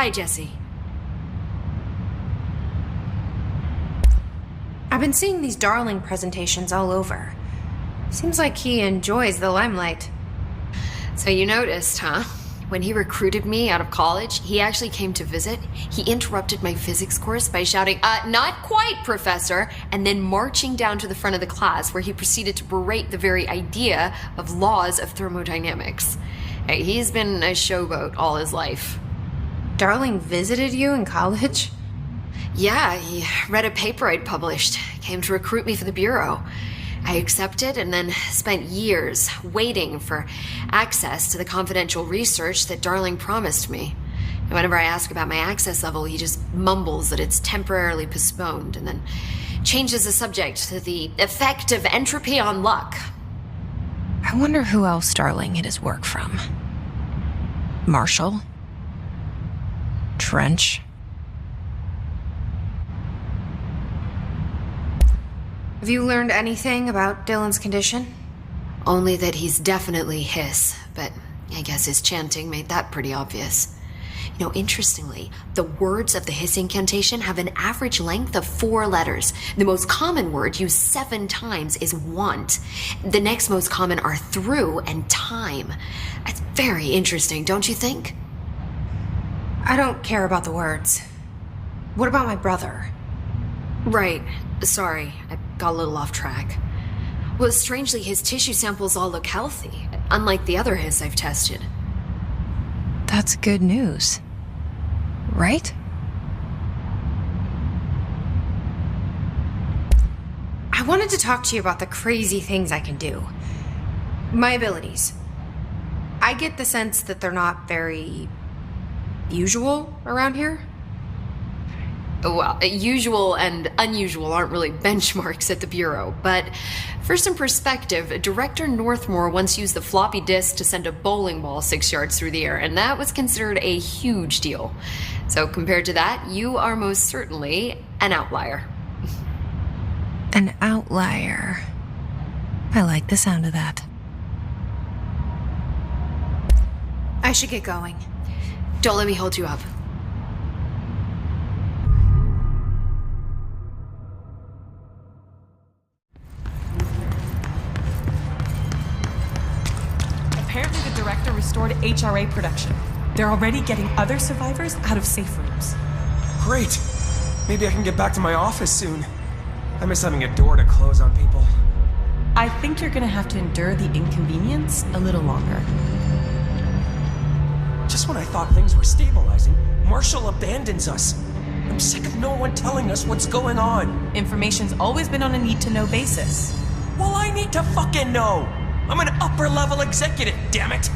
Hi, Jesse. I've been seeing these Darling presentations all over. Seems like he enjoys the limelight. So you noticed, huh? When he recruited me out of college, he actually came to visit. He interrupted my physics course by shouting, not quite, Professor, and then marching down to the front of the class where he proceeded to berate the very idea of laws of thermodynamics. Hey, he's been a showboat all his life. Darling visited you in college? Yeah, he read a paper I'd published, came to recruit me for the Bureau. I accepted and then spent years waiting for access to the confidential research that Darling promised me. And whenever I ask about my access level, he just mumbles that it's temporarily postponed and then changes the subject to the effect of entropy on luck. I wonder who else Darling hid his work from. Marshall? Trench? Have you learned anything about Dylan's condition? Only that he's definitely hiss, but I guess his chanting made that pretty obvious. You know, interestingly, the words of the hiss incantation have an average length of 4 letters. The most common word used 7 times is want. The next most common are through and time. That's very interesting, don't you think? I don't care about the words. What about my brother? Right. Sorry, I got a little off track. Well, strangely, his tissue samples all look healthy, unlike the other hiss I've tested. That's good news. Right? I wanted to talk to you about the crazy things I can do. My abilities. I get the sense that they're not very usual around here. Well, usual and unusual aren't really benchmarks at the Bureau, but for some perspective, Director Northmore once used the floppy disk to send a bowling ball 6 yards through the air, and that was considered a huge deal. So compared to that, you are most certainly an outlier. An outlier. I like the sound of that. I should get going. Don't let me hold you up. Apparently the director restored HRA production. They're already getting other survivors out of safe rooms. Great! Maybe I can get back to my office soon. I miss having a door to close on people. I think you're gonna have to endure the inconvenience a little longer. Just when I thought things were stabilizing, Marshall abandons us. I'm sick of no one telling us what's going on. Information's always been on a need-to-know basis. Well, I need to fucking know! I'm an upper-level executive, damn it!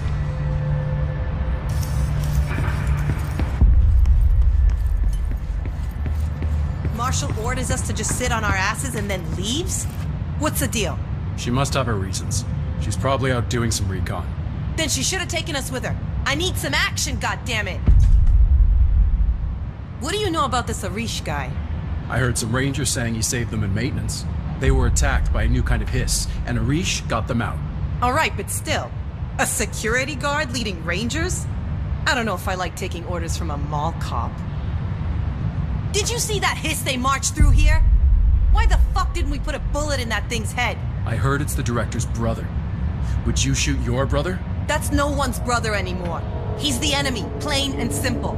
Marshall orders us to just sit on our asses and then leaves? What's the deal? She must have her reasons. She's probably out doing some recon. Then she should have taken us with her. I need some action, goddammit! What do you know about this Arish guy? I heard some rangers saying he saved them in maintenance. They were attacked by a new kind of hiss, and Arish got them out. Alright, but still. A security guard leading rangers? I don't know if I like taking orders from a mall cop. Did you see that hiss they marched through here? Why the fuck didn't we put a bullet in that thing's head? I heard it's the director's brother. Would you shoot your brother? That's no one's brother anymore. He's the enemy, plain and simple.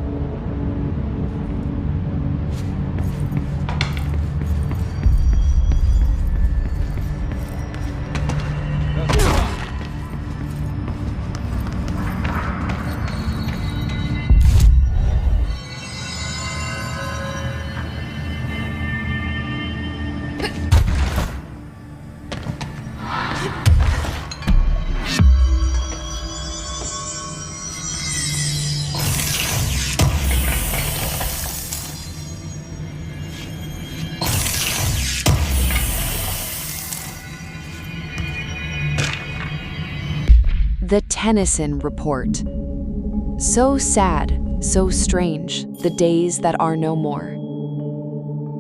The Tennyson Report. So sad, so strange, the days that are no more.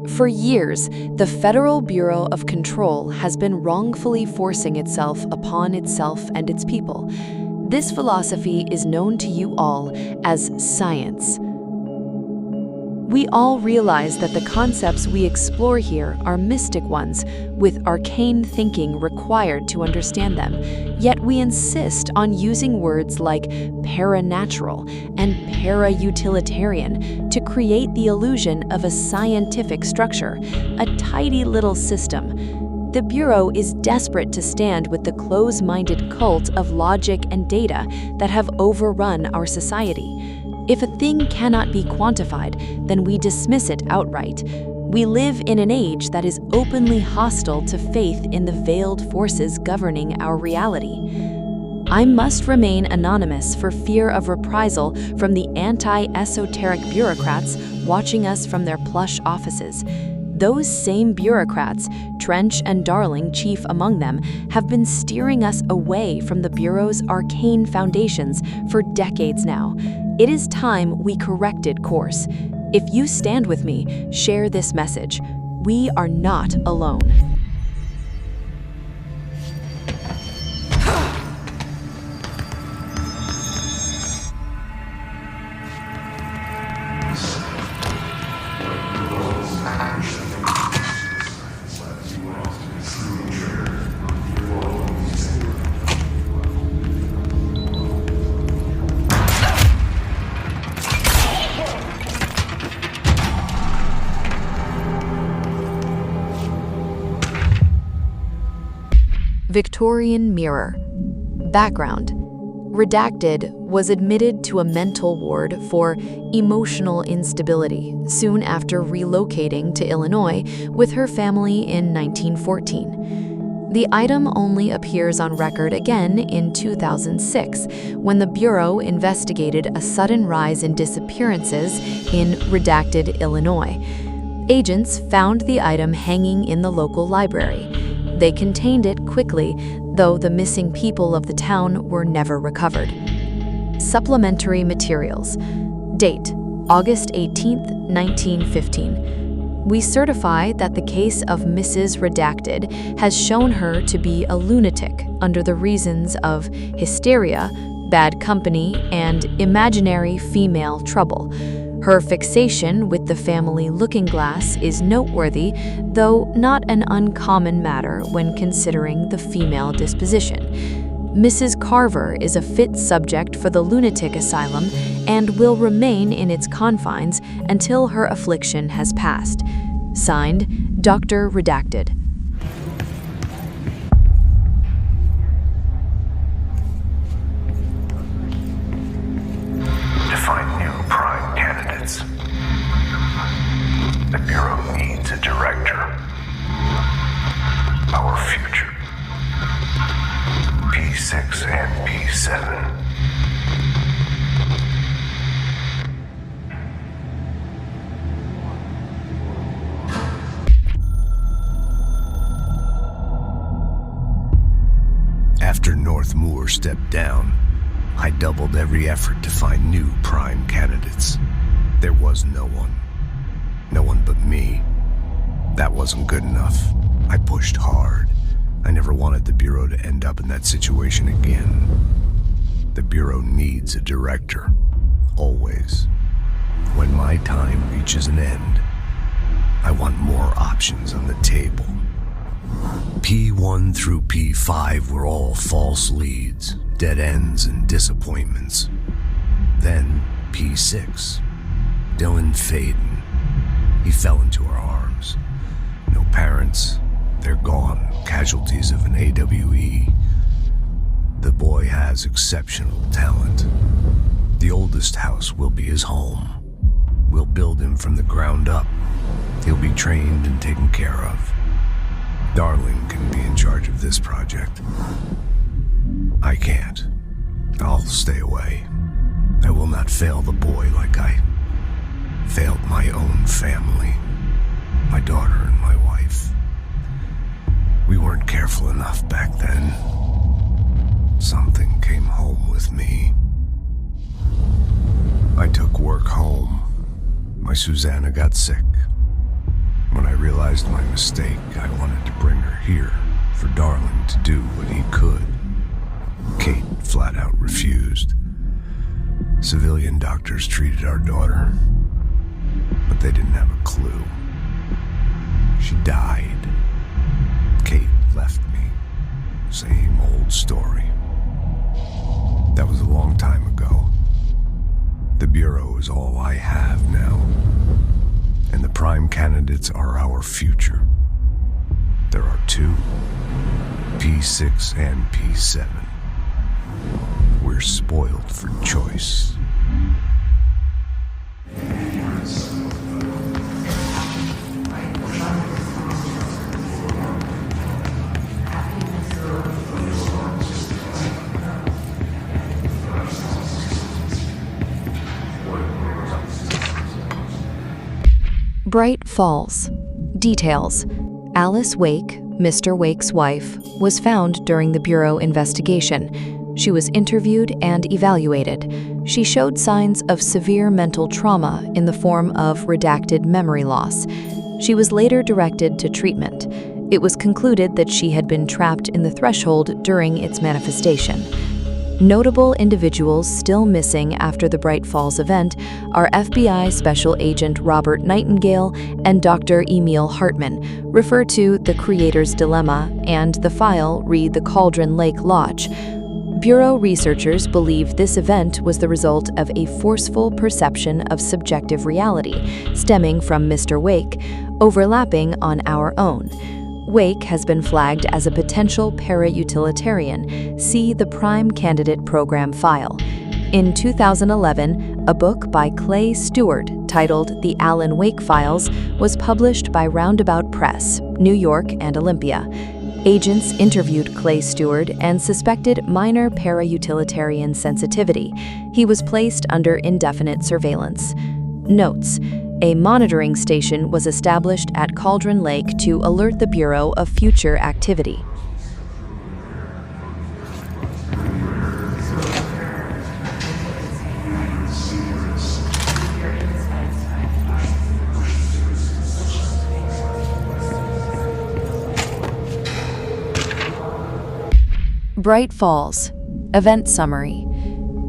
For years, the Federal Bureau of Control has been wrongfully forcing itself upon itself and its people. This philosophy is known to you all as science. We all realize that the concepts we explore here are mystic ones, with arcane thinking required to understand them, yet we insist on using words like paranatural and para-utilitarian to create the illusion of a scientific structure, a tidy little system. The Bureau is desperate to stand with the close-minded cult of logic and data that have overrun our society. If a thing cannot be quantified, then we dismiss it outright. We live in an age that is openly hostile to faith in the veiled forces governing our reality. I must remain anonymous for fear of reprisal from the anti-esoteric bureaucrats watching us from their plush offices. Those same bureaucrats, Trench and Darling chief among them, have been steering us away from the Bureau's arcane foundations for decades now. It is time we corrected course. If you stand with me, share this message. We are not alone. Victorian Mirror. Background. Redacted was admitted to a mental ward for emotional instability soon after relocating to Illinois with her family in 1914. The item only appears on record again in 2006, when the Bureau investigated a sudden rise in disappearances in redacted Illinois. Agents found the item hanging in the local library. They contained it quickly, though the missing people of the town were never recovered. Supplementary materials. Date: August 18, 1915. We certify that the case of Mrs. Redacted has shown her to be a lunatic under the reasons of hysteria, bad company, and imaginary female trouble. Her fixation with the family looking glass is noteworthy, though not an uncommon matter when considering the female disposition. Mrs. Carver is a fit subject for the lunatic asylum and will remain in its confines until her affliction has passed. Signed, Dr. Redacted. To find new prime candidates, the Bureau needs a director. Our future. P6 and P7. After North Moore stepped down, I doubled every effort to find new prime candidates. There was no one. No one but me. That wasn't good enough. I pushed hard. I never wanted the Bureau to end up in that situation again. The Bureau needs a director. Always. When my time reaches an end, I want more options on the table. P1 through P5 were all false leads, dead ends, and disappointments. Then P6. Dylan Faden. He fell into our arms. No parents. They're gone, casualties of an AWE. The boy has exceptional talent. The oldest house will be his home. We'll build him from the ground up. He'll be trained and taken care of. Darling can be in charge of this project. I can't. I'll stay away. I will not fail the boy like I failed my own family, my daughter and my wife. We weren't careful enough back then. Something came home with me. I took work home. My Susanna got sick. When I realized my mistake, I wanted to bring her here for Darling to do what he could. Kate flat out refused. Civilian doctors treated our daughter, but but they didn't have a clue. She died. Kate left me. Same old story. That was a long time ago. The Bureau is all I have now. And the prime candidates are our future. There are two, P6 and P7. We're spoiled for choice. Bright Falls. Details. Alice Wake, Mr. Wake's wife, was found during the Bureau investigation. She was interviewed and evaluated. She showed signs of severe mental trauma in the form of redacted memory loss. She was later directed to treatment. It was concluded that she had been trapped in the threshold during its manifestation. Notable individuals still missing after the Bright Falls event are FBI Special Agent Robert Nightingale and Dr. Emil Hartman, refer to The Creator's Dilemma, and the file read the Cauldron Lake Lodge. Bureau researchers believe this event was the result of a forceful perception of subjective reality stemming from Mr. Wake, overlapping on our own. Wake has been flagged as a potential para-utilitarian. See the Prime Candidate Program file. In 2011, a book by Clay Stewart titled The Alan Wake Files was published by Roundabout Press, New York and Olympia. Agents interviewed Clay Stewart and suspected minor para-utilitarian sensitivity. He was placed under indefinite surveillance. Notes: a monitoring station was established at Cauldron Lake to alert the Bureau of future activity. Bright Falls. Event summary.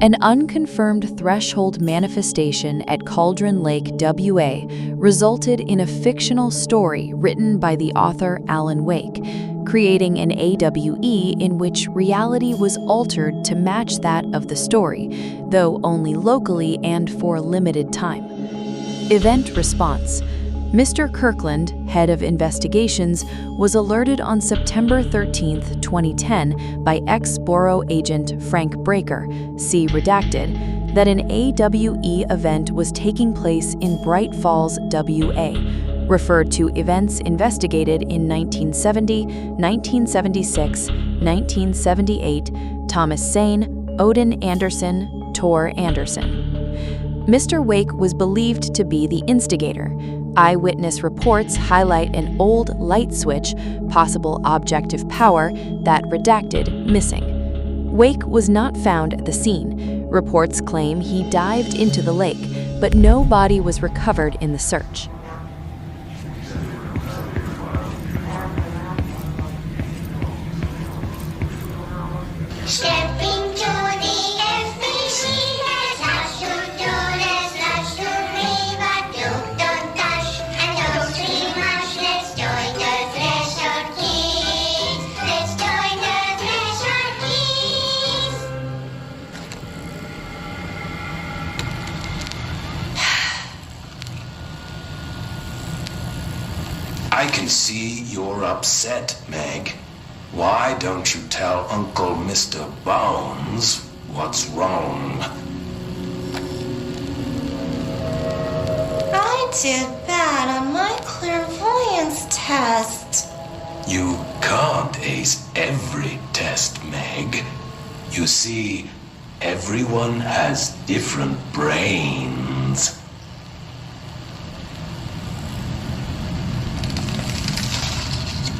An unconfirmed threshold manifestation at Cauldron Lake, WA, resulted in a fictional story written by the author Alan Wake, creating an AWE in which reality was altered to match that of the story, though only locally and for limited time. Event response. Mr. Kirkland, head of investigations, was alerted on September 13, 2010 by ex-Bureau agent Frank Breaker, see redacted, that an AWE event was taking place in Bright Falls, WA, referred to events investigated in 1970, 1976, 1978, Thomas Sane, Odin Anderson, Tor Anderson. Mr. Wake was believed to be the instigator. Eyewitness reports highlight an old light switch, possible objective power, that redacted missing. Wake was not found at the scene. Reports claim he dived into the lake, but no body was recovered in the search. Stepping to the FBC, there's lots to do, there's lots to read, but don't dash and don't scream much. Let's join the Threshold Kids. Let's join the Threshold Kids. I can see you're upset, Meg. Why don't you tell Uncle Mr. Bones what's wrong? I did bad on my clairvoyance test. You can't ace every test, Meg. You see, everyone has different brains.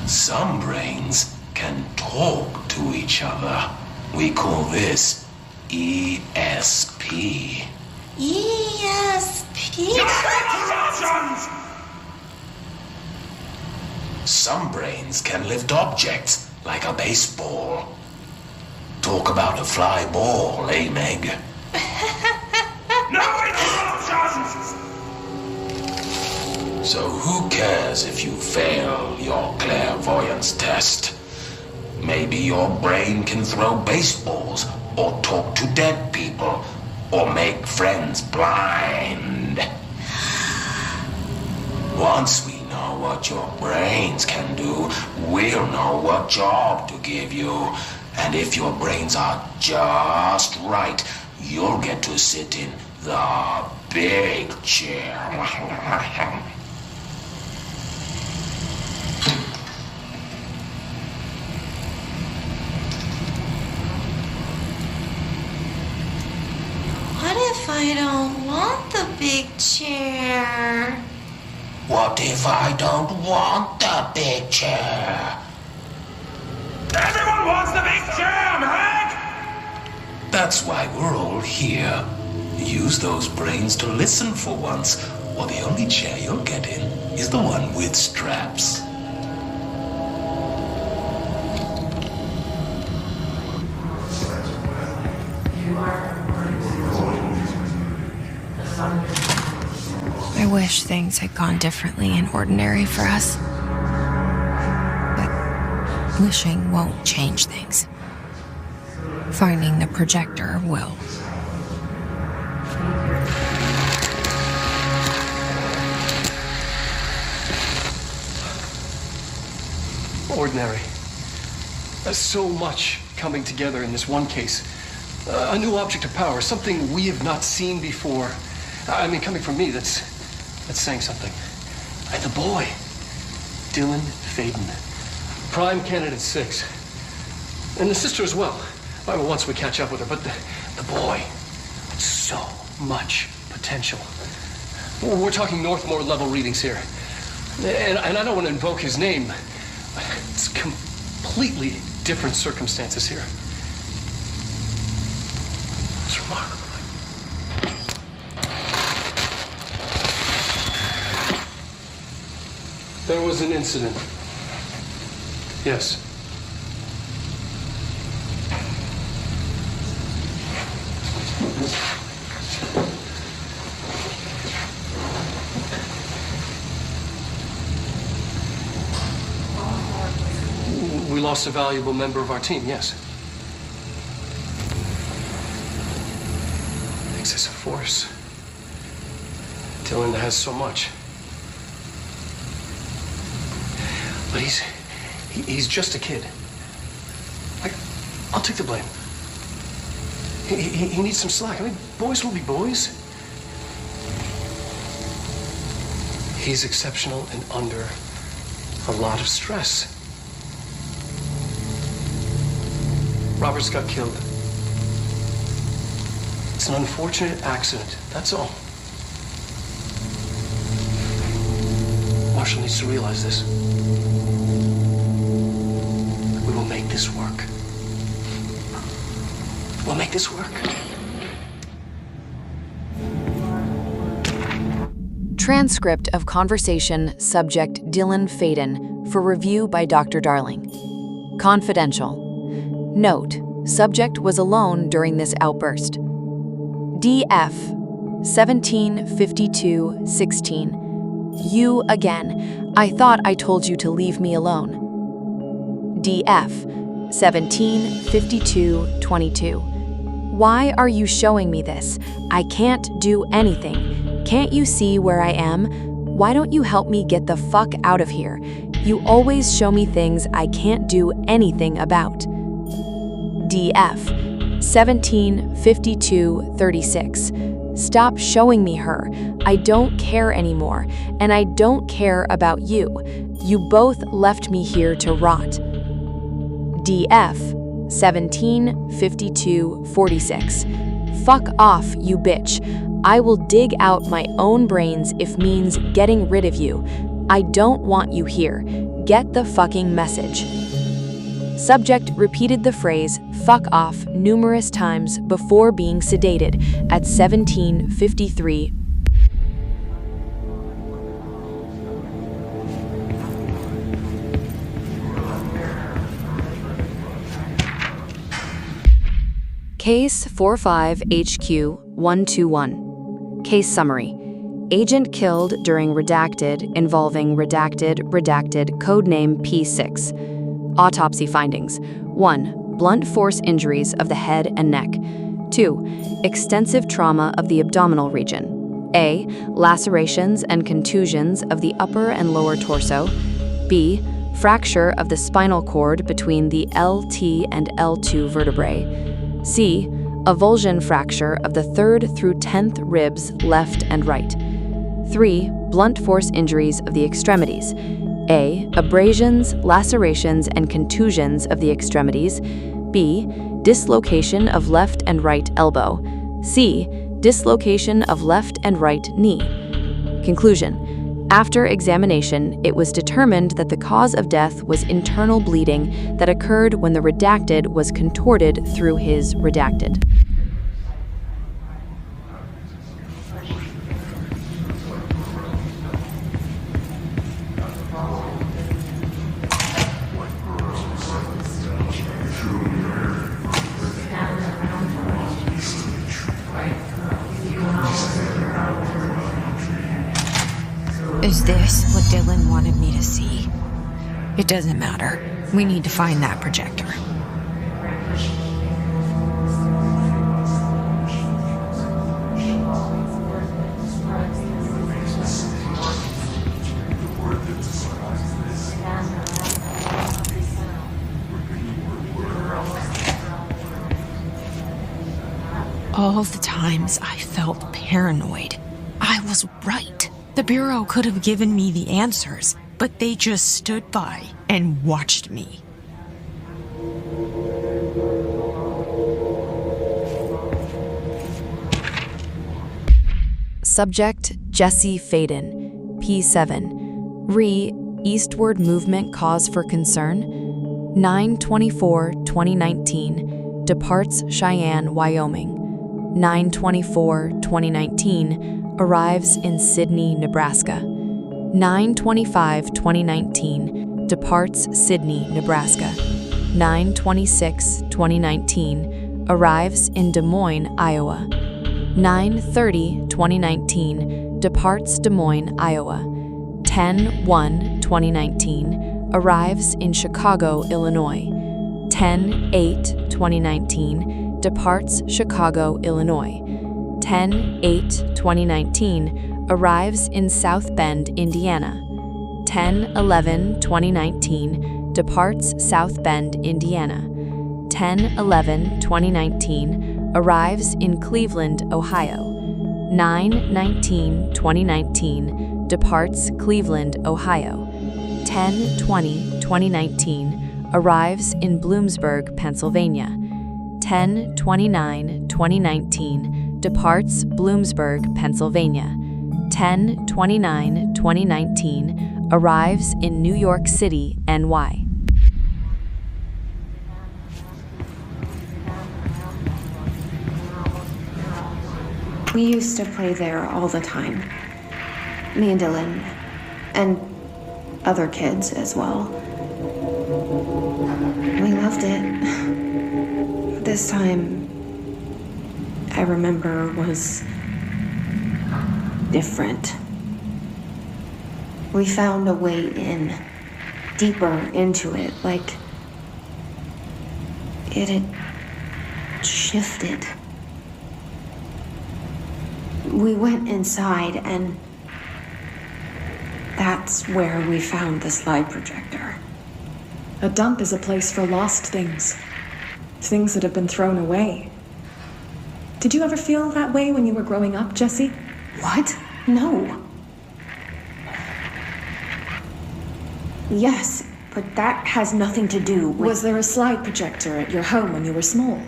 Some brains can talk to each other. We call this ESP. ESP? Some brains can lift objects like a baseball. Talk about a fly ball, eh, Meg? No interruptions! So who cares if you fail your clairvoyance test? Maybe your brain can throw baseballs, or talk to dead people, or make friends blind. Once we know what your brains can do, we'll know what job to give you. And if your brains are just right, you'll get to sit in the big chair. What if I don't want the big chair? What if I don't want the big chair? Everyone wants the big chair, Meg! That's why we're all here. Use those brains to listen for once, or the only chair you'll get in is the one with straps. I wish things had gone differently in Ordinary for us. But wishing won't change things. Finding the projector will. Ordinary. So much coming together in this one case. A new object of power, something we have not seen before. I mean, coming from me, that's saying something. And the boy, Dylan Faden, prime candidate 6. And the sister as well. Well, once we catch up with her, but the boy, so much potential. We're talking Northmore level readings here. And I don't want to invoke his name. It's completely different circumstances here. It's remarkable. There was an incident. Yes. We lost a valuable member of our team, yes. Excessive force. Dylan has so much. But he's just a kid. I'll take the blame. He needs some slack. I mean, boys will be boys. He's exceptional and under a lot of stress. Robert's got killed. It's an unfortunate accident, that's all. Marshall needs to realize this. We will make this work. We'll make this work. Transcript of conversation subject Dylan Faden for review by Dr. Darling. Confidential. Note, subject was alone during this outburst. DF 1752-16. You again. I thought I told you to leave me alone. DF 1752-22. Why are you showing me this? I can't do anything. Can't you see where I am? Why don't you help me get the fuck out of here? You always show me things I can't do anything about. DF 1752-36. Stop showing me her. I don't care anymore, and I don't care about you. You both left me here to rot. DF 1752-46. Fuck off, you bitch. I will dig out my own brains if means getting rid of you. I don't want you here. Get the fucking message. Subject repeated the phrase, fuck off, numerous times before being sedated at 1753. Case 45HQ121. Case summary. Agent killed during redacted involving redacted codename P6. Autopsy findings. 1. Blunt force injuries of the head and neck. 2. Extensive trauma of the abdominal region. A. Lacerations and contusions of the upper and lower torso. B. Fracture of the spinal cord between the LT and L2 vertebrae. C. Avulsion fracture of the 3rd through 10th ribs, left and right. 3. Blunt force injuries of the extremities. A. Abrasions, lacerations, and contusions of the extremities. B. Dislocation of left and right elbow. C. Dislocation of left and right knee. Conclusion. After examination, it was determined that the cause of death was internal bleeding that occurred when the redacted was contorted through his redacted. Is this what Dylan wanted me to see? It doesn't matter. We need to find that projector. All the times I felt paranoid, I was right. The Bureau could have given me the answers, but they just stood by and watched me. Subject Jesse Faden, P7. Re. Eastward movement cause for concern. 9/24/2019. Departs Cheyenne, Wyoming. 9/24/2019. Arrives in Sydney, Nebraska. 9/25/2019. Departs Sydney, Nebraska. 9/26/2019. Arrives in Des Moines, Iowa. 9/30/2019. Departs Des Moines, Iowa. 10/1/2019. Arrives in Chicago, Illinois. 10/8/2019. Departs Chicago, Illinois. 10/8/2019, arrives in South Bend, Indiana. 10/11/2019, departs South Bend, Indiana. 10/11/2019, arrives in Cleveland, Ohio. 9/19/2019, departs Cleveland, Ohio. 10/20/2019, arrives in Bloomsburg, Pennsylvania. 10/29/2019, departs Bloomsburg, Pennsylvania. 10/29/2019, arrives in New York City, NY. We used to play there all the time. Me and Dylan, and other kids as well. We loved it. This time, I remember, was different. We found a way in, deeper into it, like it had shifted. We went inside, and that's where we found the slide projector. A dump is a place for lost things. Things that have been thrown away. Did you ever feel that way when you were growing up, Jesse? What? No. Yes, but that has nothing to do with... Was there a slide projector at your home when you were small?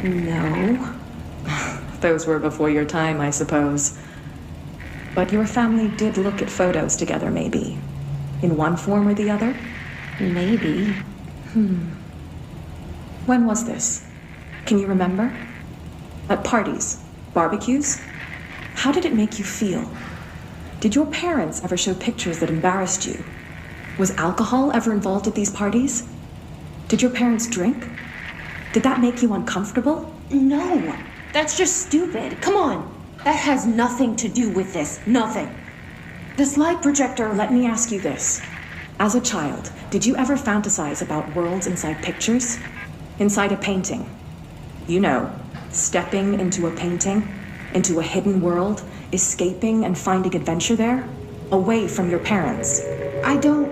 No. Those were before your time, I suppose. But your family did look at photos together, maybe. In one form or the other? Maybe. When was this? Can you remember? At parties? Barbecues? How did it make you feel? Did your parents ever show pictures that embarrassed you? Was alcohol ever involved at these parties? Did your parents drink? Did that make you uncomfortable? No, that's just stupid. Come on. That has nothing to do with this. Nothing. This light projector, let me ask you this. As a child, did you ever fantasize about worlds inside pictures? Inside a painting? You know, stepping into a painting, into a hidden world, escaping and finding adventure there, away from your parents. I don't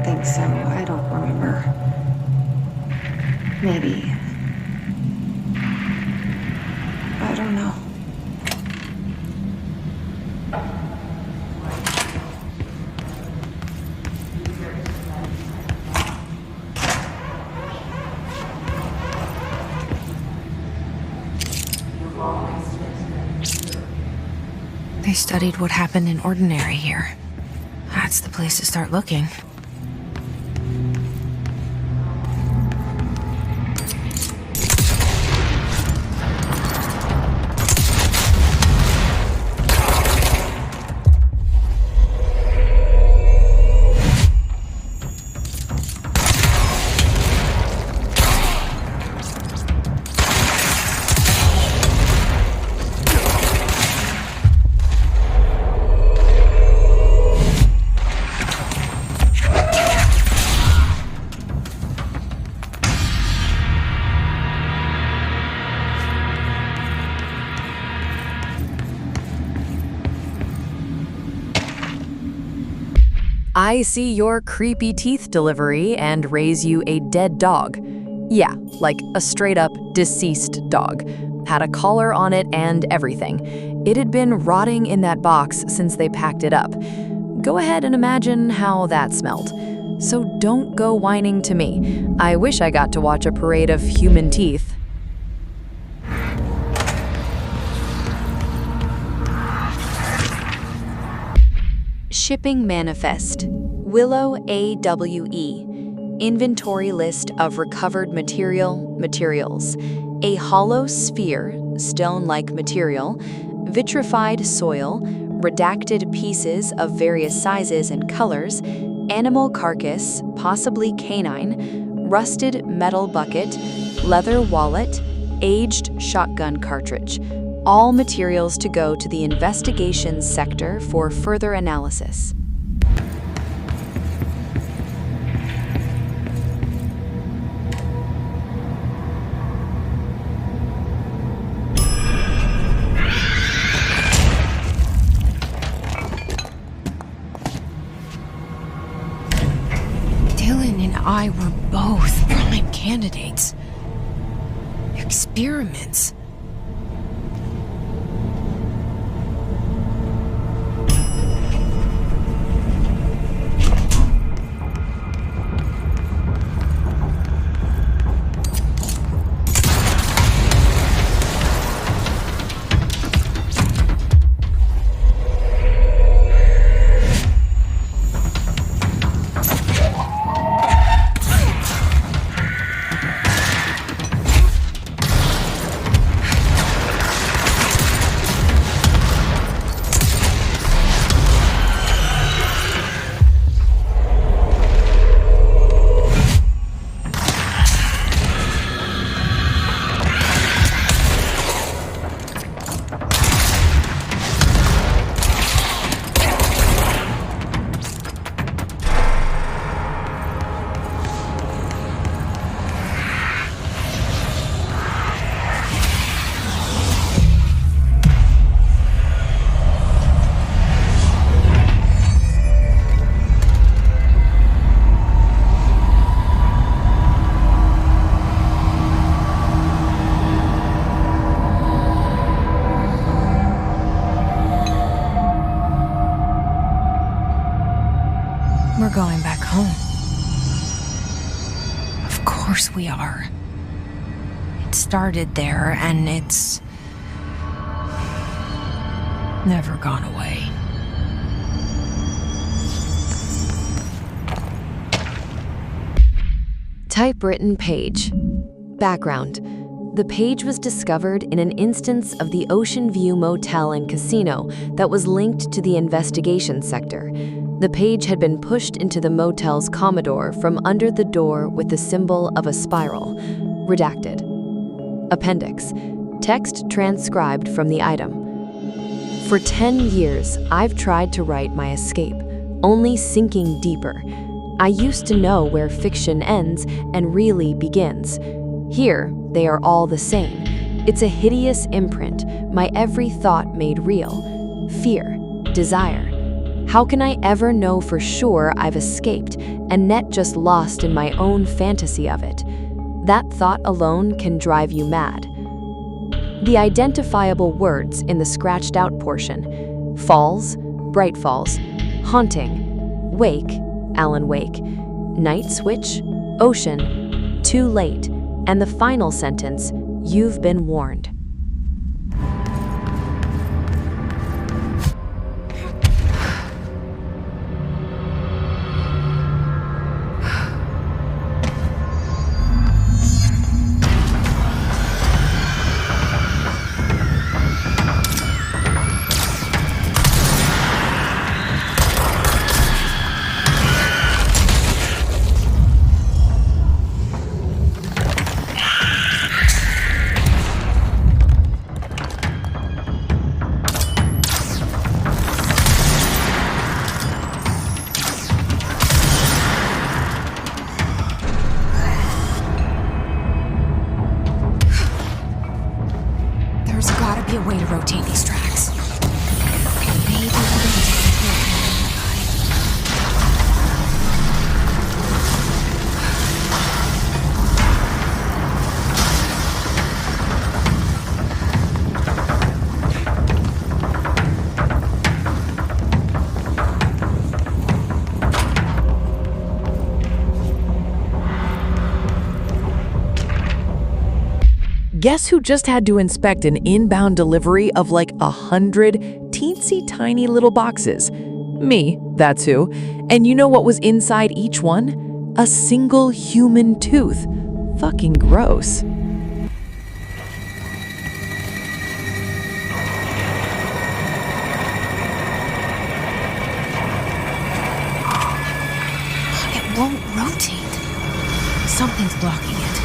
think so. I don't remember. Maybe. I don't know. They studied what happened in Ordinary here. That's the place to start looking. I see your creepy teeth delivery and raise you a dead dog. Yeah, like a straight-up deceased dog. Had a collar on it and everything. It had been rotting in that box since they packed it up. Go ahead and imagine how that smelled. So don't go whining to me. I wish I got to watch a parade of human teeth. Shipping Manifest. Willow AWE. Inventory list of recovered materials. A hollow sphere, stone-like material, vitrified soil, redacted pieces of various sizes and colors, animal carcass, possibly canine, rusted metal bucket, leather wallet, aged shotgun cartridge. All materials to go to the investigations sector for further analysis. Dylan and I were both prime candidates. Experiments. We're going back home. Of course we are. It started there, and it's never gone away. Typewritten page. Background. The page was discovered in an instance of the Ocean View Motel and Casino that was linked to the investigation sector. The page had been pushed into the motel's Commodore from under the door with the symbol of a spiral. Redacted. Appendix. Text transcribed from the item. For 10 years, I've tried to write my escape, only sinking deeper. I used to know where fiction ends and really begins. Here, they are all the same. It's a hideous imprint, my every thought made real. Fear, desire. How can I ever know for sure I've escaped and not just lost in my own fantasy of it? That thought alone can drive you mad. The identifiable words in the scratched out portion: falls, Bright Falls, haunting, wake, Alan Wake, night switch, ocean, too late, and the final sentence, you've been warned. There's gotta be a way to rotate these tracks. Maybe even Guess who just had to inspect an inbound delivery of like 100 teensy tiny little boxes? Me, that's who. And you know what was inside each one? A single human tooth. Fucking gross. it won't rotate. Something's blocking it.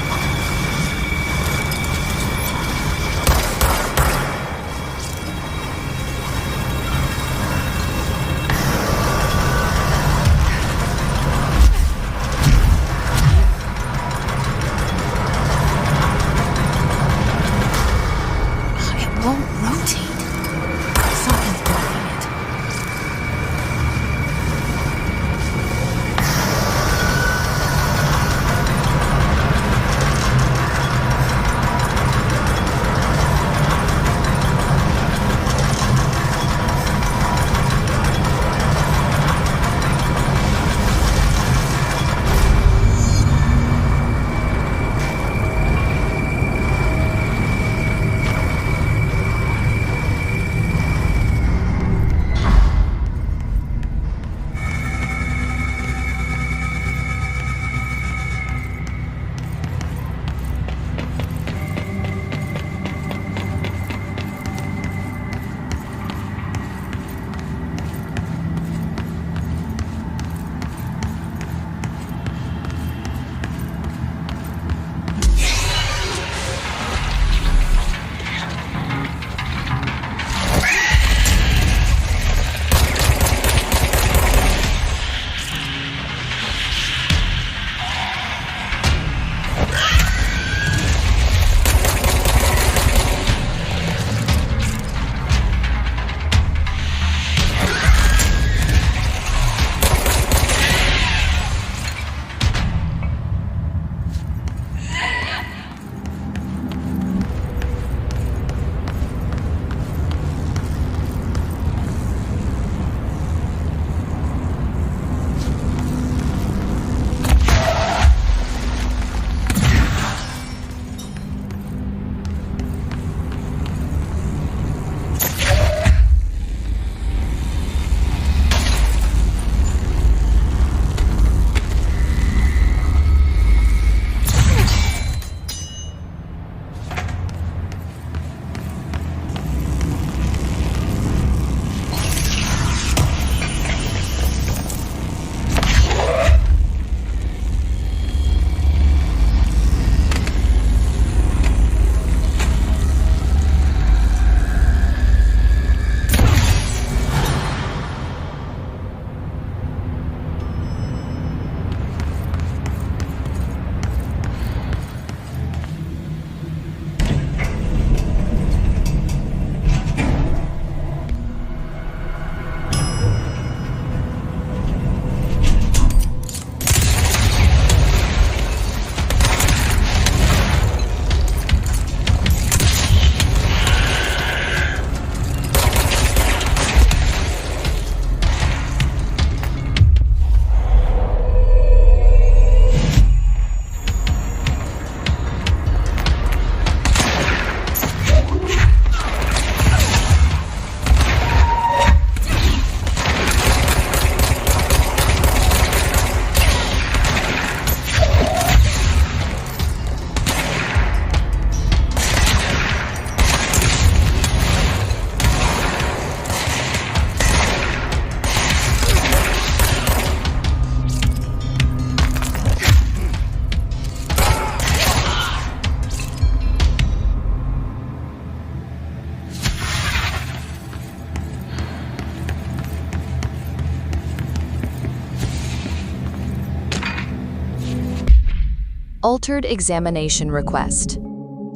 Altered examination request.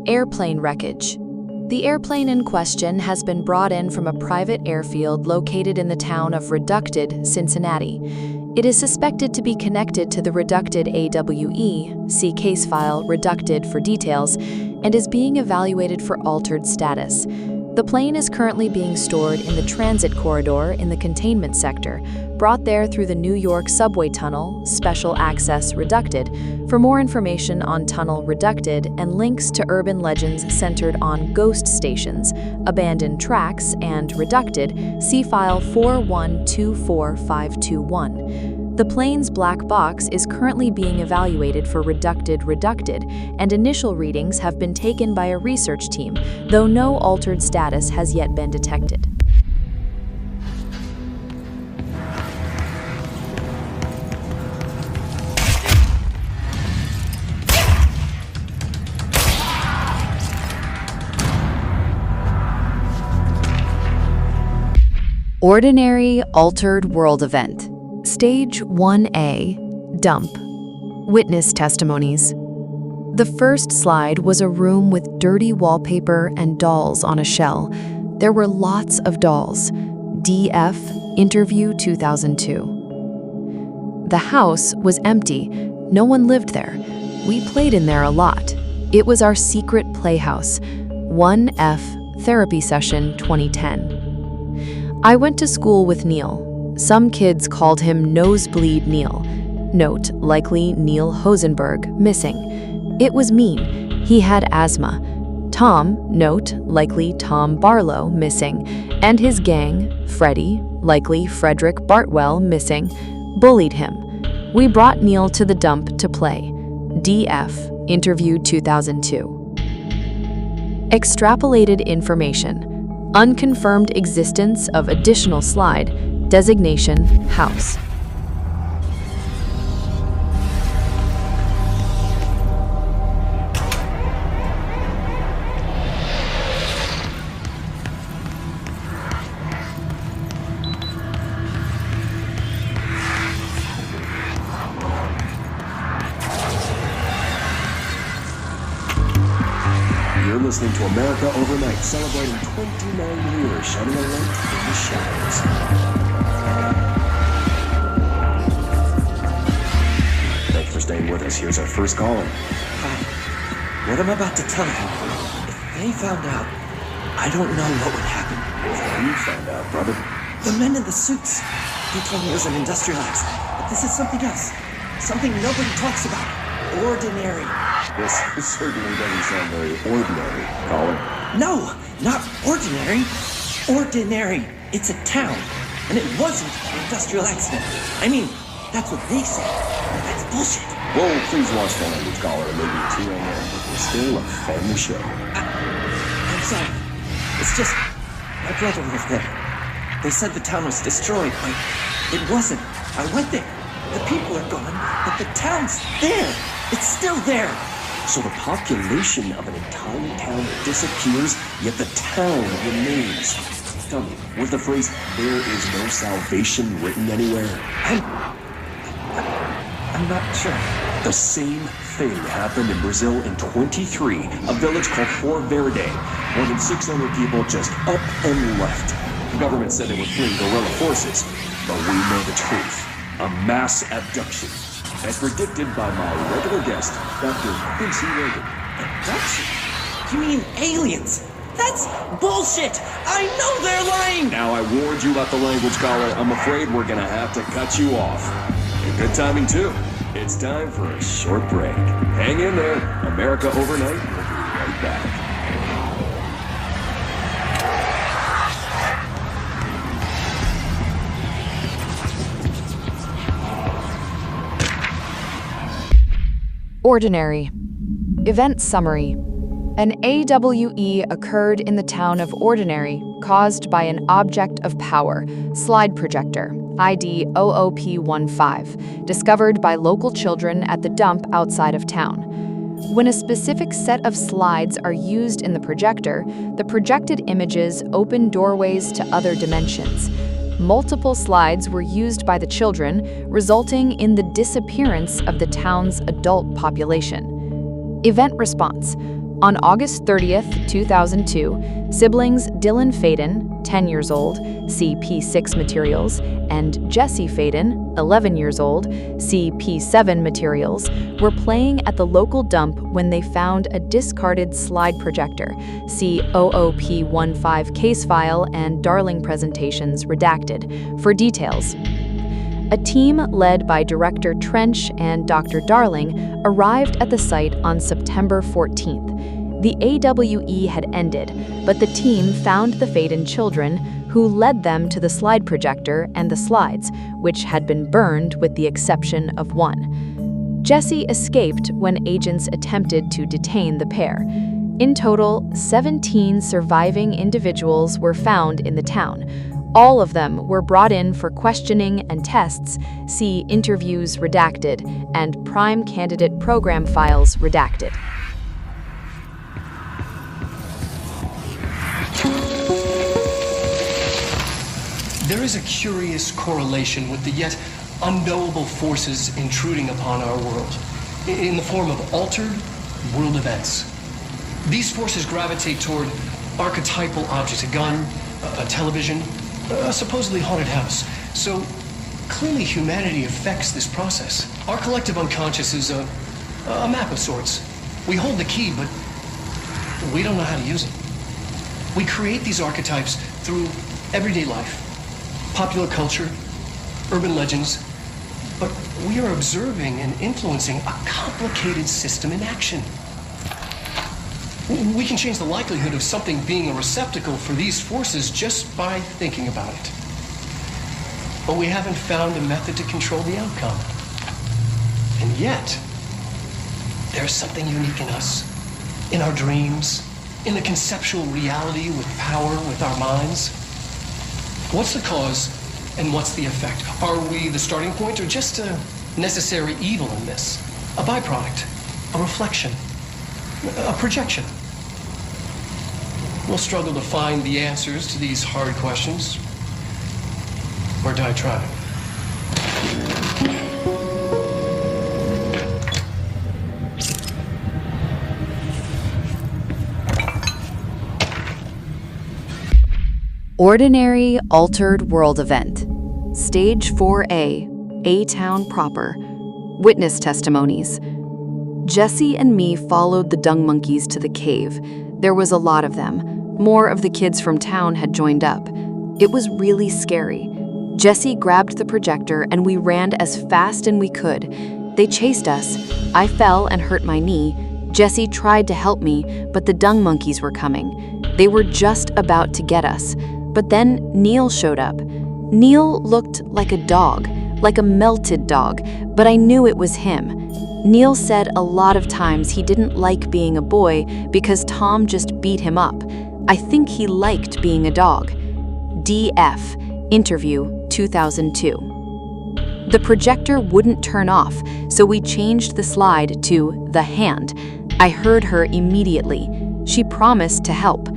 Airplane wreckage. The airplane in question has been brought in from a private airfield located in the town of Reducted, Cincinnati. It is suspected to be connected to the Reducted AWE, see case file Reducted for details, and is being evaluated for altered status. The plane is currently being stored in the transit corridor in the containment sector, brought there through the New York subway tunnel, Special Access Reducted. For more information on Tunnel Reducted and links to urban legends centered on ghost stations, abandoned tracks, and Reducted, see file 4124521. The plane's black box is currently being evaluated for Reducted, and initial readings have been taken by a research team, though no altered status has yet been detected. Ordinary Altered World Event. Stage 1A, Dump. Witness testimonies. The first slide was a room with dirty wallpaper and dolls on a shell. There were lots of dolls. DF, Interview 2002. The house was empty. No one lived there. We played in there a lot. It was our secret playhouse. 1F, Therapy Session 2010. I went to school with Neil. Some kids called him Nosebleed Neil. Note, likely Neil Hosenberg, missing. It was mean. He had asthma. Tom, note, likely Tom Barlow, missing. And his gang, Freddie, likely Frederick Bartwell, missing, bullied him. We brought Neil to the dump to play. DF, Interview 2002. Extrapolated information. Unconfirmed existence of additional slide. Designation, house. You're listening to America Overnight, celebrating 29 years, shining a light in the shadows. Thanks for staying with us. Here's our first caller. Hi. What I'm about to tell you, if they found out, I don't know what would happen. You found out, brother. The men in the suits. They told me it was an industrial accident, but this is something else. Something nobody talks about. Ordinary. This certainly doesn't sound very ordinary, caller. No, not ordinary. Ordinary. It's a town, and it wasn't an industrial accident. I mean, that's what they say. That's bullshit. Whoa, please watch the language, caller. Maybe too on there, but we're still a family show. I'm sorry. It's just, my brother lived there. They said the town was destroyed, but it wasn't. I went there. The people are gone, but the town's there. It's still there. So the population of an entire town disappears, yet the town remains. Tell me, was the phrase, "there is no salvation" written anywhere? I'm not sure. The same thing happened in Brazil in 23, a village called Fort Verde. More than 600 people just up and left. The government said they were fleeing guerrilla forces, but we know the truth. A mass abduction. As predicted by my regular guest, Dr. Quincy Reagan. Abduction? You mean aliens? That's bullshit! I know they're lying! Now I warned you about the language, caller. I'm afraid we're gonna have to cut you off. And good timing, too. It's time for a short break. Hang in there. America Overnight will be right back. Ordinary. Event summary. An AWE occurred in the town of Ordinary, caused by an object of power, slide projector, ID OOP15, discovered by local children at the dump outside of town. When a specific set of slides are used in the projector, the projected images open doorways to other dimensions. Multiple slides were used by the children, resulting in the disappearance of the town's adult population. Event response. On August 30th, 2002, siblings Dylan Faden, 10 years old, see P6 materials, and Jesse Faden, 11 years old, see P7 materials, were playing at the local dump when they found a discarded slide projector, see OOP15 case file and Darling presentations redacted, for details. A team led by Director Trench and Dr. Darling arrived at the site on September 14th. The AWE had ended, but the team found the Faden children, who led them to the slide projector and the slides, which had been burned with the exception of one. Jesse escaped when agents attempted to detain the pair. In total, 17 surviving individuals were found in the town. All of them were brought in for questioning and tests, see interviews redacted, and prime candidate program files redacted. There is a curious correlation with the yet unknowable forces intruding upon our world, in the form of altered world events. These forces gravitate toward archetypal objects, a gun, a television, a supposedly haunted house. So clearly humanity affects this process. Our collective unconscious is a map of sorts. We hold the key, but we don't know how to use it. We create these archetypes through everyday life, popular culture, urban legends, but we are observing and influencing a complicated system in action. We can change the likelihood of something being a receptacle for these forces just by thinking about it. But we haven't found a method to control the outcome. And yet, there's something unique in us, in our dreams, in the conceptual reality with power, with our minds. What's the cause and what's the effect? Are we the starting point or just a necessary evil in this? A byproduct, a reflection, a projection? We'll struggle to find the answers to these hard questions, or die trying. Ordinary Altered World Event. Stage 4A, A-Town proper. Witness testimonies. Jesse and me followed the dung monkeys to the cave. There was a lot of them. More of the kids from town had joined up. It was really scary. Jesse grabbed the projector and we ran as fast as we could. They chased us. I fell and hurt my knee. Jesse tried to help me, but the dung monkeys were coming. They were just about to get us. But then Neil showed up. Neil looked like a dog, like a melted dog, but I knew it was him. Neil said a lot of times he didn't like being a boy because Tom just beat him up. I think he liked being a dog. DF, interview, 2002. The projector wouldn't turn off, so we changed the slide to the hand. I heard her immediately. She promised to help.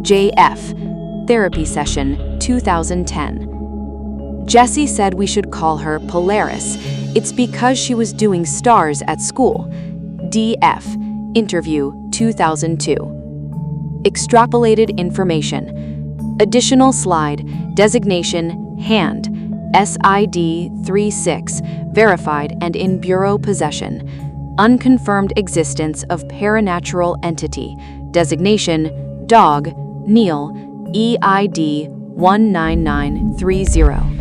JF, therapy session, 2010. Jesse said we should call her Polaris. It's because she was doing stars at school. DF, interview, 2002. Extrapolated information. Additional slide, designation, hand, SID 36, verified and in bureau possession. Unconfirmed existence of paranatural entity, designation, dog, Neil, EID 19930.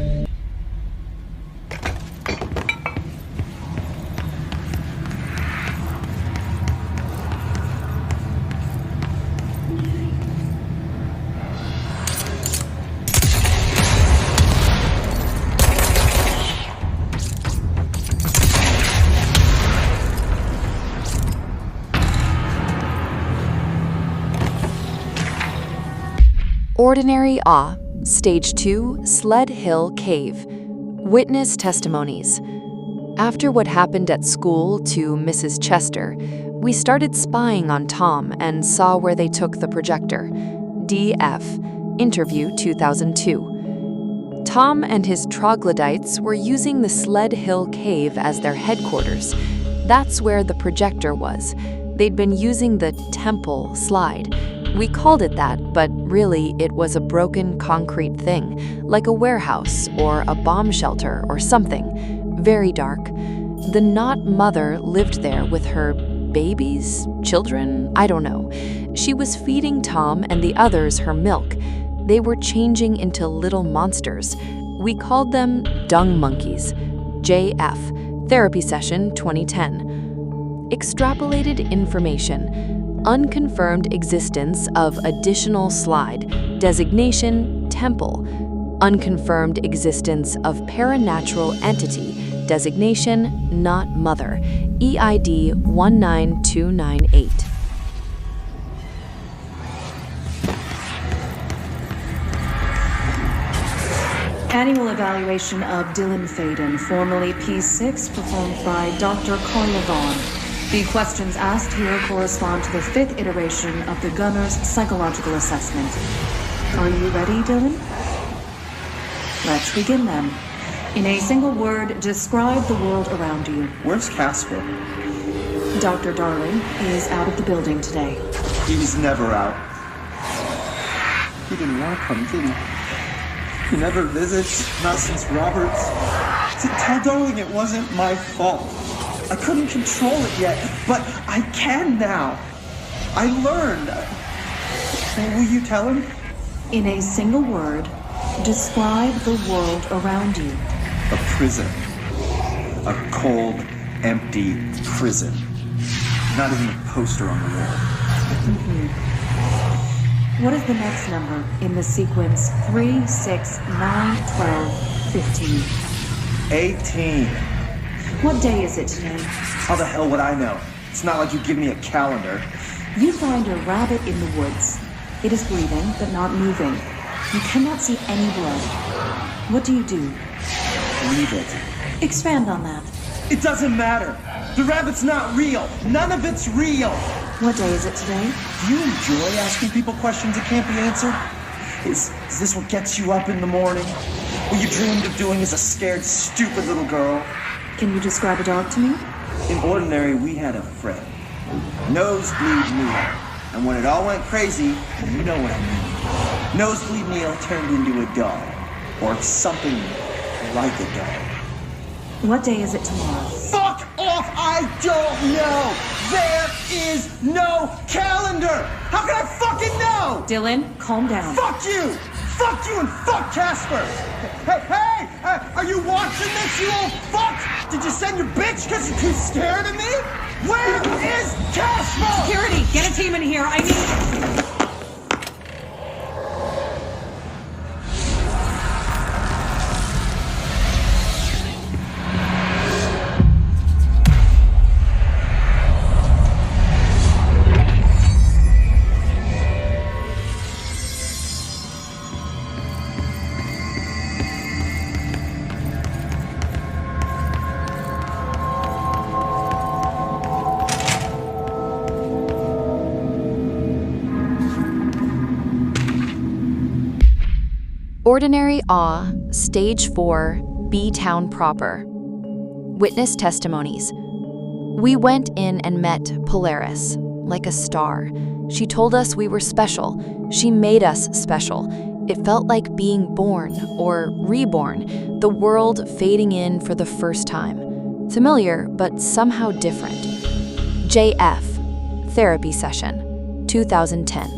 Ordinary Awe, Stage 2, Sled Hill Cave. Witness testimonies. After what happened at school to Mrs. Chester, we started spying on Tom and saw where they took the projector. DF, interview 2002. Tom and his troglodytes were using the Sled Hill Cave as their headquarters. That's where the projector was. They'd been using the temple slide. We called it that, but really it was a broken concrete thing, like a warehouse or a bomb shelter or something. Very dark. The not mother lived there with her babies, children, I don't know. She was feeding Tom and the others her milk. They were changing into little monsters. We called them dung monkeys. JF, Therapy Session 2010. Extrapolated information. Unconfirmed existence of additional slide. Designation, temple. Unconfirmed existence of paranatural entity. Designation, not mother. EID 19298. Annual evaluation of Dylan Faden, formerly P6, performed by Dr. Collier Vaughn. The questions asked here correspond to the 5th iteration of the Gunner's psychological assessment. Are you ready, Dylan? Let's begin then. In a single word, describe the world around you. Where's Casper? Dr. Darling is out of the building today. He's never out. He didn't want to come, did he? He never visits, not since Roberts. Tell Darling it wasn't my fault. I couldn't control it yet, but I can now. I learned. Will you tell him? In a single word, describe the world around you. A prison. A cold, empty prison. Not even a poster on the wall. What is the next number in the sequence 3, 6, 9, 12, 15? 18. What day is it today? How the hell would I know? It's not like you give me a calendar. You find a rabbit in the woods. It is breathing, but not moving. You cannot see any blood. What do? Leave it. Expand on that. It doesn't matter. The rabbit's not real. None of it's real. What day is it today? Do you enjoy asking people questions that can't be answered? Is this what gets you up in the morning? What you dreamed of doing as a scared, stupid little girl? Can you describe a dog to me? In Ordinary, we had a friend. Nosebleed Neil. And when it all went crazy, you know what I mean. Nosebleed Neil turned into a dog. Or something like a dog. What day is it tomorrow? Fuck off! I don't know! There is no calendar! How can I fucking know? Dylan, calm down. Fuck you! Fuck you and fuck Casper! Hey! Are you watching this, you old fuck? Did you send your bitch because you're too scared of me? Where is Casper? Security, get a team in here. I need... Ordinary Awe, Stage 4, B-Town proper. Witness testimonies. We went in and met Polaris, like a star. She told us we were special. She made us special. It felt like being born, or reborn, the world fading in for the first time. Familiar, but somehow different. JF, Therapy Session, 2010.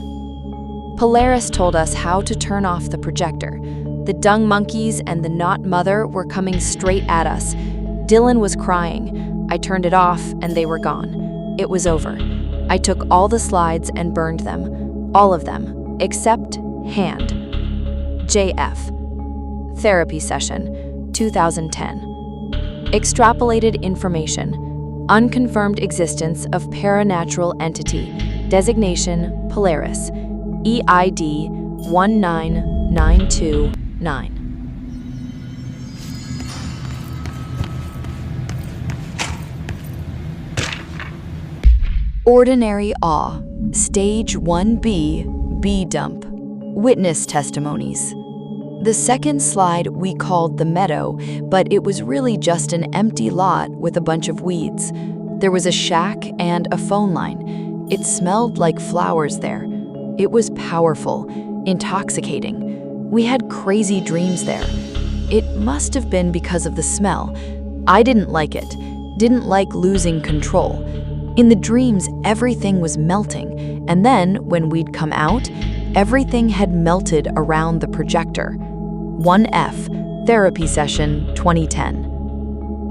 Polaris told us how to turn off the projector. The dung monkeys and the not mother were coming straight at us. Dylan was crying. I turned it off and they were gone. It was over. I took all the slides and burned them. All of them, except hand. JF. Therapy Session, 2010. Extrapolated information. Unconfirmed existence of paranatural entity. Designation, Polaris. EID 19929. Ordinary Awe, Stage 1B, B-Dump. Witness testimonies. The second slide we called the meadow, but it was really just an empty lot with a bunch of weeds. There was a shack and a phone line. It smelled like flowers there. It was powerful, intoxicating. We had crazy dreams there. It must have been because of the smell. I didn't like it, didn't like losing control. In the dreams, everything was melting, and then, when we'd come out, everything had melted around the projector. 1F, Therapy Session 2010.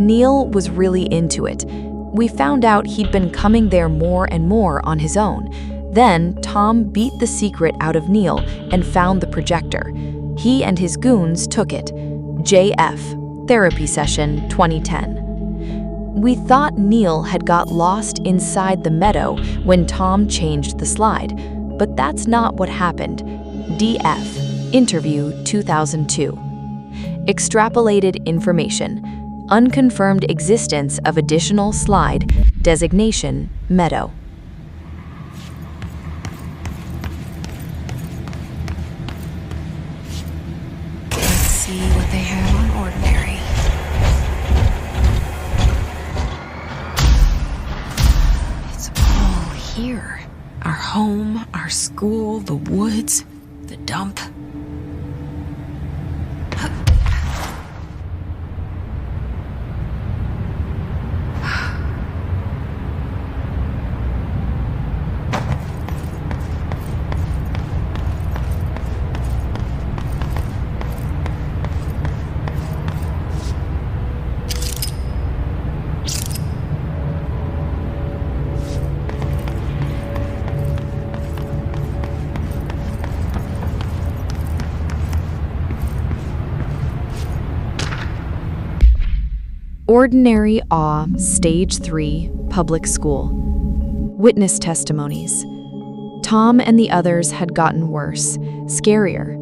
Neil was really into it. We found out he'd been coming there more and more on his own. Then, Tom beat the secret out of Neil and found the projector. He and his goons took it. JF, Therapy Session 2010. We thought Neil had got lost inside the meadow when Tom changed the slide, but that's not what happened. DF, Interview 2002. Extrapolated information. Unconfirmed existence of additional slide. Designation, meadow. Let's see what they have on ordinary. Here. Our home, our school, the woods, the dump. Ordinary Awe, Stage 3, Public School. Witness testimonies. Tom and the others had gotten worse, scarier.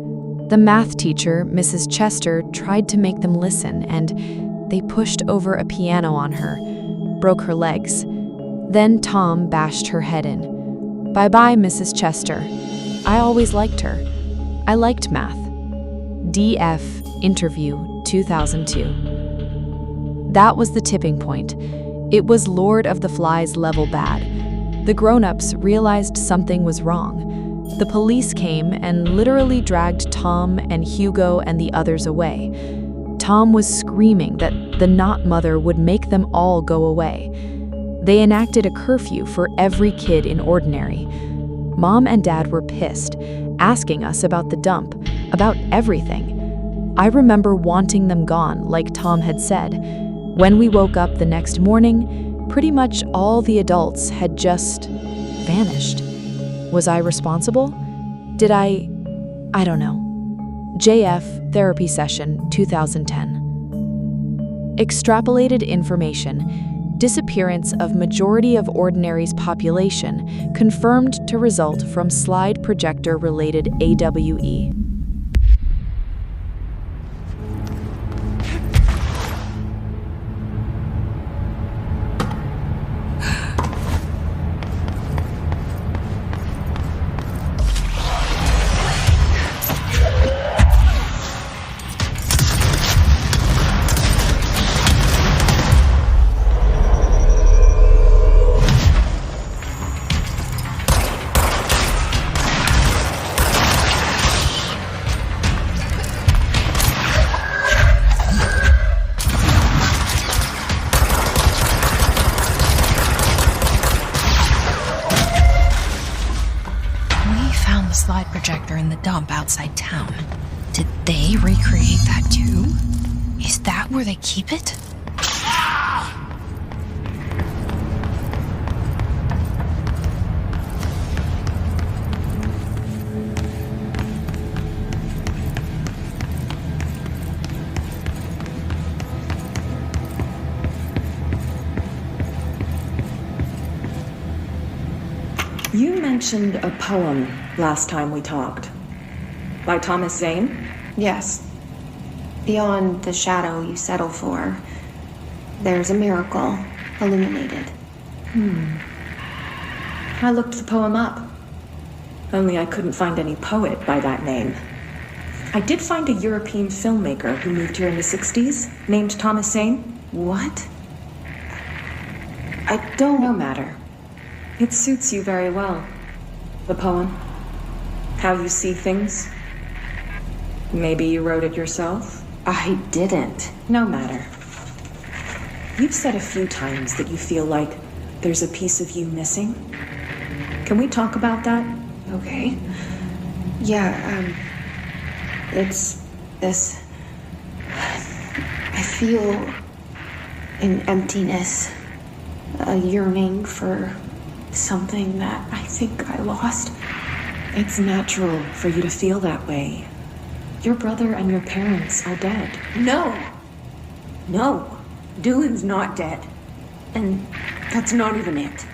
The math teacher, Mrs. Chester, tried to make them listen, and they pushed over a piano on her, broke her legs. Then Tom bashed her head in. Bye-bye, Mrs. Chester. I always liked her. I liked math. DF, Interview, 2002. That was the tipping point. It was Lord of the Flies level bad. The grown-ups realized something was wrong. The police came and literally dragged Tom and Hugo and the others away. Tom was screaming that the Not Mother would make them all go away. They enacted a curfew for every kid in Ordinary. Mom and Dad were pissed, asking us about the dump, about everything. I remember wanting them gone, like Tom had said. When we woke up the next morning, pretty much all the adults had just vanished. Was I responsible? Did I don't know. JF, Therapy Session, 2010. Extrapolated information. Disappearance of majority of Ordinary's population confirmed to result from slide projector-related AWE. Slide projector in the dump outside town. Did they recreate that too? Is that where they keep it? You mentioned a poem last time we talked. By Thomas Zane? Yes. Beyond the shadow you settle for, there's a miracle illuminated. I looked the poem up. Only I couldn't find any poet by that name. I did find a European filmmaker who moved here in the 60s, named Thomas Zane. What? I don't... No matter. It suits you very well. The poem. How you see things. Maybe you wrote it yourself? I didn't. No matter. You've said a few times that you feel like there's a piece of you missing. Can we talk about that? Okay. Yeah, it's this... I feel an emptiness, a yearning for something that I think I lost. It's natural for you to feel that way. Your brother and your parents are dead. No! No! Dylan's not dead. And that's not even it.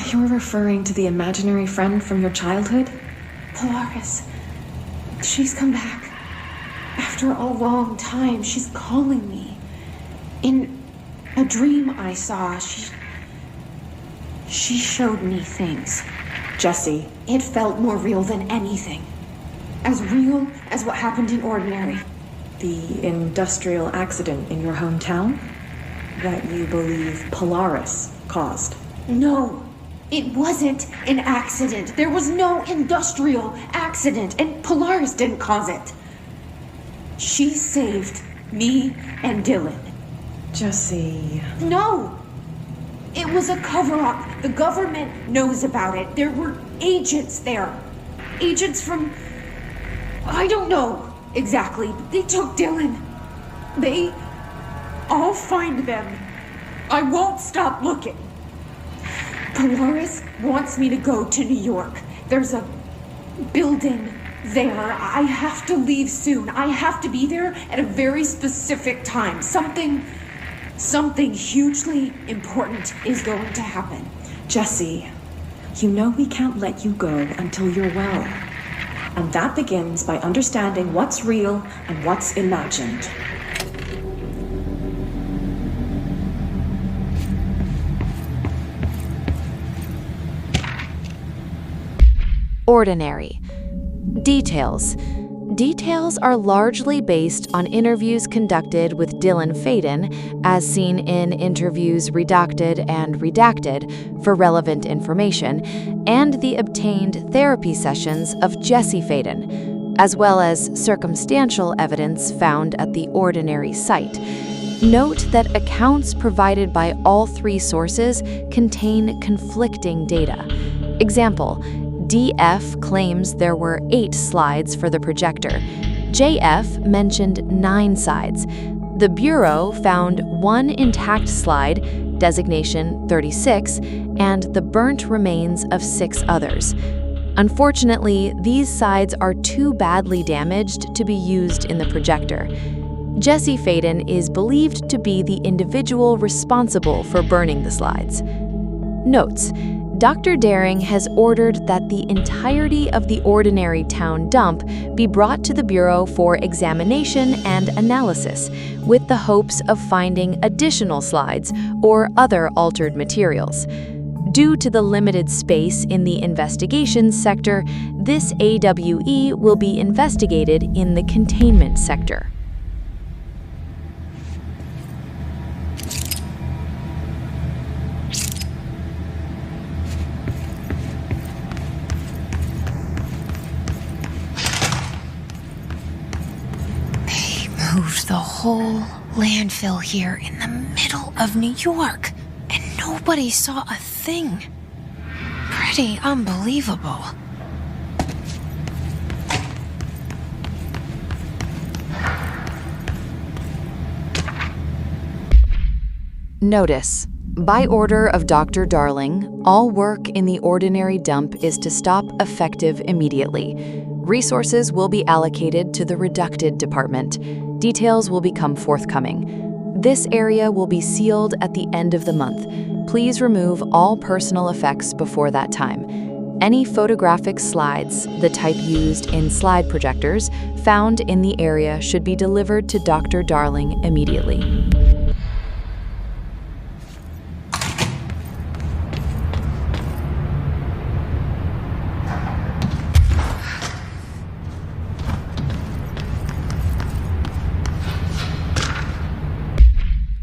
You're referring to the imaginary friend from your childhood? Polaris. She's come back. After a long time, she's calling me. In a dream I saw, she showed me things. Jesse. It felt more real than anything. As real as what happened in Ordinary. The industrial accident in your hometown? That you believe Polaris caused? No, it wasn't an accident. There was no industrial accident, and Polaris didn't cause it. She saved me and Dylan. Jesse... No! It was a cover-up. The government knows about it. There were agents there. Agents from... I don't know exactly, but they took Dylan. I'll find them. I won't stop looking. Polaris wants me to go to New York. There's a building there. I have to leave soon. I have to be there at a very specific time. Something hugely important is going to happen. Jesse, you know we can't let you go until you're well. And that begins by understanding what's real and what's imagined. Ordinary. Details. Details are largely based on interviews conducted with Dylan Faden, as seen in Interviews Redacted and Redacted for relevant information, and the obtained therapy sessions of Jesse Faden, as well as circumstantial evidence found at the Ordinary site. Note that accounts provided by all three sources contain conflicting data. Example, DF claims there were 8 slides for the projector. JF mentioned 9 sides. The Bureau found 1 intact slide, designation 36, and the burnt remains of 6 others. Unfortunately, these sides are too badly damaged to be used in the projector. Jesse Faden is believed to be the individual responsible for burning the slides. Notes: Dr. Daring has ordered that the entirety of the Ordinary town dump be brought to the Bureau for examination and analysis, with the hopes of finding additional slides or other altered materials. Due to the limited space in the investigations sector, this AWE will be investigated in the containment sector. Moved the whole landfill here in the middle of New York, and nobody saw a thing. Pretty unbelievable. Notice: by order of Dr. Darling, all work in the Ordinary dump is to stop effective immediately. Resources will be allocated to the Reducted department. Details will become forthcoming. This area will be sealed at the end of the month. Please remove all personal effects before that time. Any photographic slides, the type used in slide projectors, found in the area should be delivered to Dr. Darling immediately.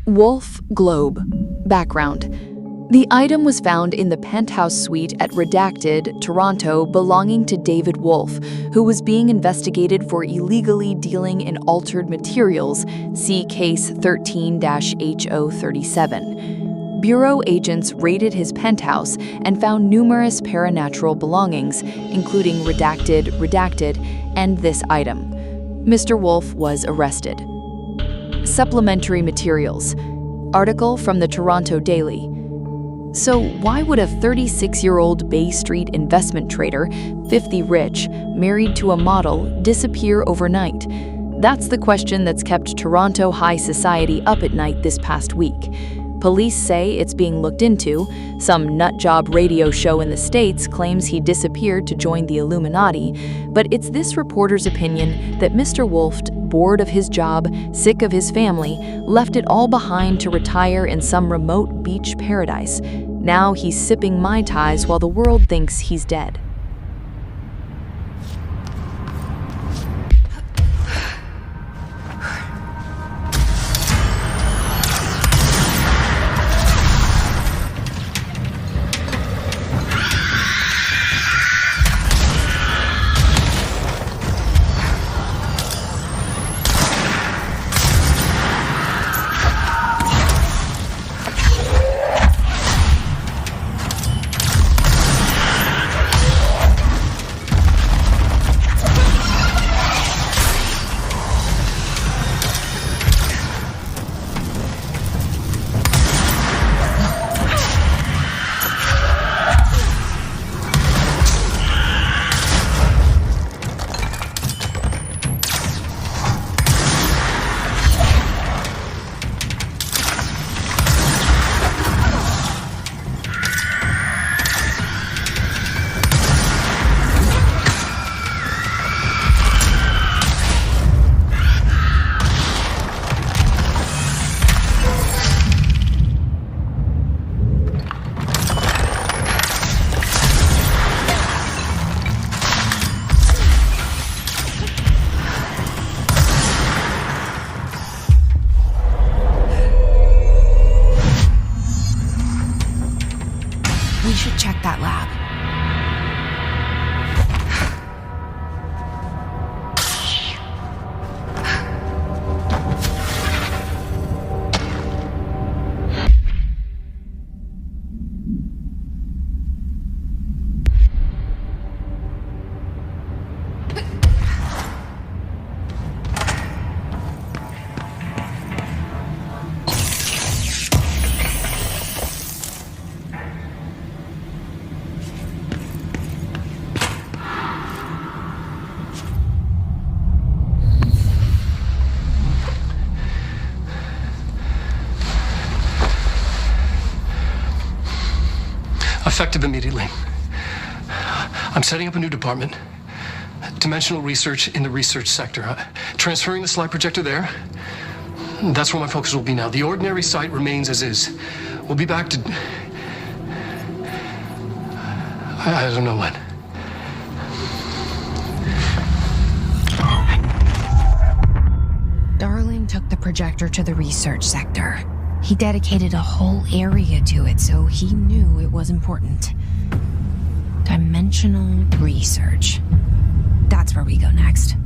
Wolf Globe. Background. The item was found in the penthouse suite at Redacted, Toronto, belonging to David Wolf, who was being investigated for illegally dealing in altered materials, see Case 13-H037. Bureau agents raided his penthouse and found numerous paranatural belongings, including Redacted, and this item. Mr. Wolf was arrested. Supplementary materials. Article from the Toronto Daily. So why would a 36-year-old Bay Street investment trader, 50 rich, married to a model, disappear overnight? That's the question that's kept Toronto high society up at night this past week. Police say it's being looked into. Some nutjob radio show in the States claims he disappeared to join the Illuminati, but it's this reporter's opinion that Mr. Wolf, bored of his job, sick of his family, left it all behind to retire in some remote beach paradise. Now he's sipping Mai Tais while the world thinks he's dead. We should check that lab. Effective immediately. I'm setting up a new department. Dimensional research in the research sector. Transferring the slide projector there. That's where my focus will be now. The ordinary site remains as is. We'll be back to... I don't know when. Darling took the projector to the research sector. He dedicated a whole area to it, so he knew it was important. Dimensional research. That's where we go next.